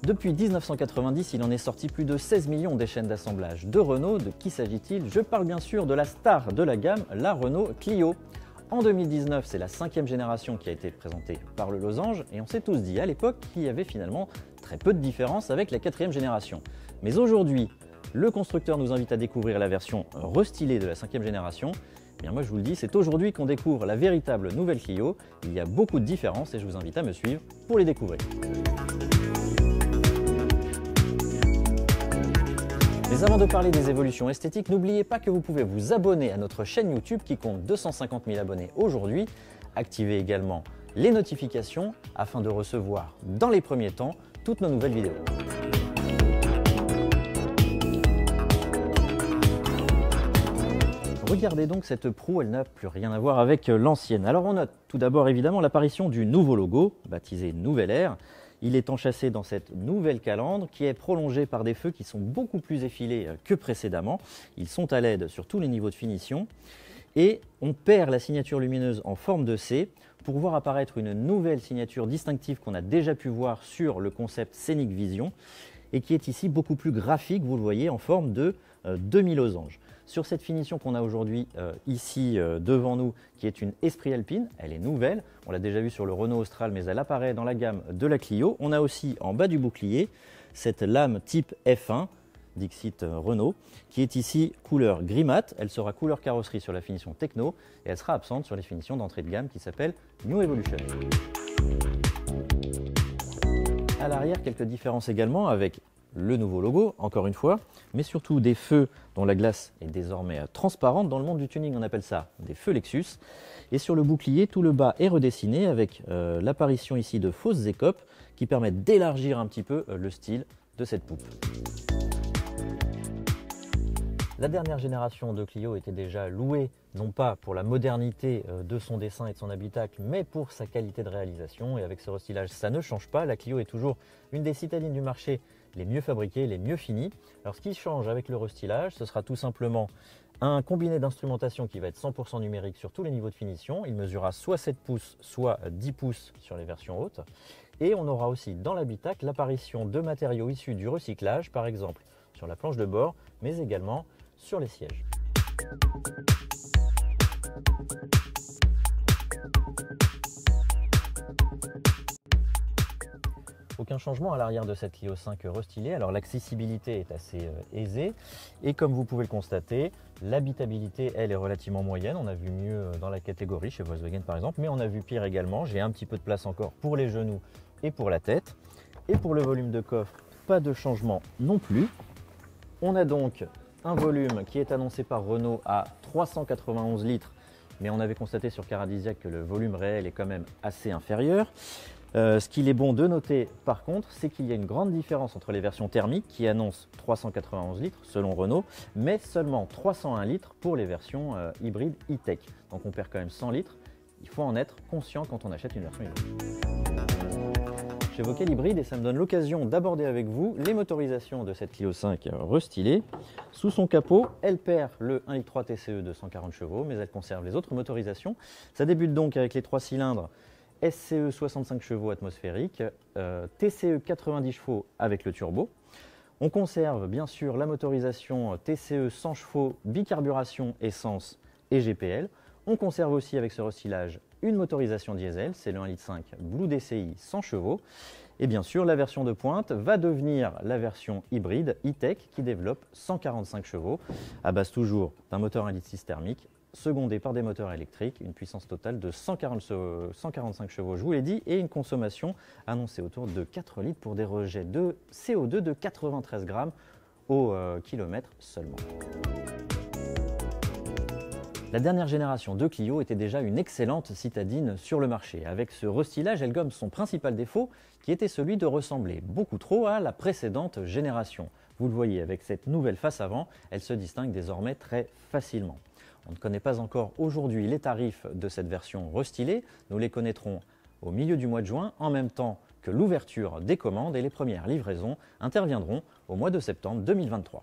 Depuis 1990, il en est sorti plus de 16 millions des chaînes d'assemblage de Renault. De qui s'agit-il? Je parle bien sûr de la star de la gamme, la Renault Clio. En 2019, c'est la 5e génération qui a été présentée par le Losange et on s'est tous dit à l'époque qu'il y avait finalement très peu de différence avec la 4e génération. Mais aujourd'hui, le constructeur nous invite à découvrir la version restylée de la 5e génération. Eh bien moi je vous le dis, c'est aujourd'hui qu'on découvre la véritable nouvelle Clio. Il y a beaucoup de différences et je vous invite à me suivre pour les découvrir. Mais avant de parler des évolutions esthétiques, n'oubliez pas que vous pouvez vous abonner à notre chaîne YouTube qui compte 250 000 abonnés aujourd'hui. Activez également les notifications afin de recevoir dans les premiers temps toutes nos nouvelles vidéos. Regardez donc cette proue, elle n'a plus rien à voir avec l'ancienne. Alors on note tout d'abord évidemment l'apparition du nouveau logo, baptisé Nouvelle Ère. Il est enchâssé dans cette nouvelle calandre qui est prolongée par des feux qui sont beaucoup plus effilés que précédemment. Ils sont à LED sur tous les niveaux de finition. Et on perd la signature lumineuse en forme de C pour voir apparaître une nouvelle signature distinctive qu'on a déjà pu voir sur le concept Scenic Vision et qui est ici beaucoup plus graphique, vous le voyez, en forme de demi-losange. Sur cette finition qu'on a aujourd'hui ici devant nous, qui est une Esprit Alpine, elle est nouvelle, on l'a déjà vu sur le Renault Austral, mais elle apparaît dans la gamme de la Clio. On a aussi en bas du bouclier cette lame type F1, Dixit Renault, qui est ici couleur gris mat. Elle sera couleur carrosserie sur la finition Techno et elle sera absente sur les finitions d'entrée de gamme qui s'appellent New Evolution. À l'arrière, quelques différences également avec le nouveau logo, encore une fois, mais surtout des feux dont la glace est désormais transparente. Dans le monde du tuning, on appelle ça des feux Lexus. Et sur le bouclier, tout le bas est redessiné avec l'apparition ici de fausses écopes qui permettent d'élargir un petit peu le style de cette poupe. La dernière génération de Clio était déjà louée, non pas pour la modernité de son dessin et de son habitacle, mais pour sa qualité de réalisation. Et avec ce restylage, ça ne change pas. La Clio est toujours une des citadines du marché les mieux fabriquées, les mieux finies. Alors ce qui change avec le restylage, ce sera tout simplement un combiné d'instrumentation qui va être 100% numérique sur tous les niveaux de finition. Il mesurera soit 7 pouces, soit 10 pouces sur les versions hautes. Et on aura aussi dans l'habitacle l'apparition de matériaux issus du recyclage, par exemple sur la planche de bord, mais également sur les sièges. Aucun changement à l'arrière de cette Clio 5 restylée. Alors l'accessibilité est assez aisée et comme vous pouvez le constater, l'habitabilité elle est relativement moyenne. On a vu mieux dans la catégorie chez Volkswagen par exemple, mais on a vu pire également. J'ai un petit peu de place encore pour les genoux et pour la tête. Et pour le volume de coffre, pas de changement non plus. On a donc un volume qui est annoncé par Renault à 391 litres, mais on avait constaté sur Caradisiac que le volume réel est quand même assez inférieur. Ce qu'il est bon de noter par contre, c'est qu'il y a une grande différence entre les versions thermiques qui annoncent 391 litres selon Renault, mais seulement 301 litres pour les versions hybrides e-tech. Donc on perd quand même 100 litres, il faut en être conscient quand on achète une version hybride. J'évoquais l'hybride et ça me donne l'occasion d'aborder avec vous les motorisations de cette Clio 5 restylée. Sous son capot, elle perd le 1.3 TCE de 140 chevaux, mais elle conserve les autres motorisations. Ça débute donc avec les 3 cylindres SCE 65 chevaux atmosphériques, TCE 90 chevaux avec le turbo. On conserve bien sûr la motorisation TCE 100 chevaux, bicarburation, essence et GPL. On conserve aussi avec ce restylage une motorisation diesel, c'est le 1.5 litre Blue DCI 100 chevaux. Et bien sûr, la version de pointe va devenir la version hybride e-tech qui développe 145 chevaux, à base toujours d'un moteur 1.6 litre thermique, secondé par des moteurs électriques, une puissance totale de 145 chevaux, je vous l'ai dit, et une consommation annoncée autour de 4 litres pour des rejets de CO2 de 93 grammes au kilomètre seulement. La dernière génération de Clio était déjà une excellente citadine sur le marché. Avec ce restylage, elle gomme son principal défaut qui était celui de ressembler beaucoup trop à la précédente génération. Vous le voyez, avec cette nouvelle face avant, elle se distingue désormais très facilement. On ne connaît pas encore aujourd'hui les tarifs de cette version restylée. Nous les connaîtrons au milieu du mois de juin, en même temps que l'ouverture des commandes et les premières livraisons interviendront au mois de septembre 2023.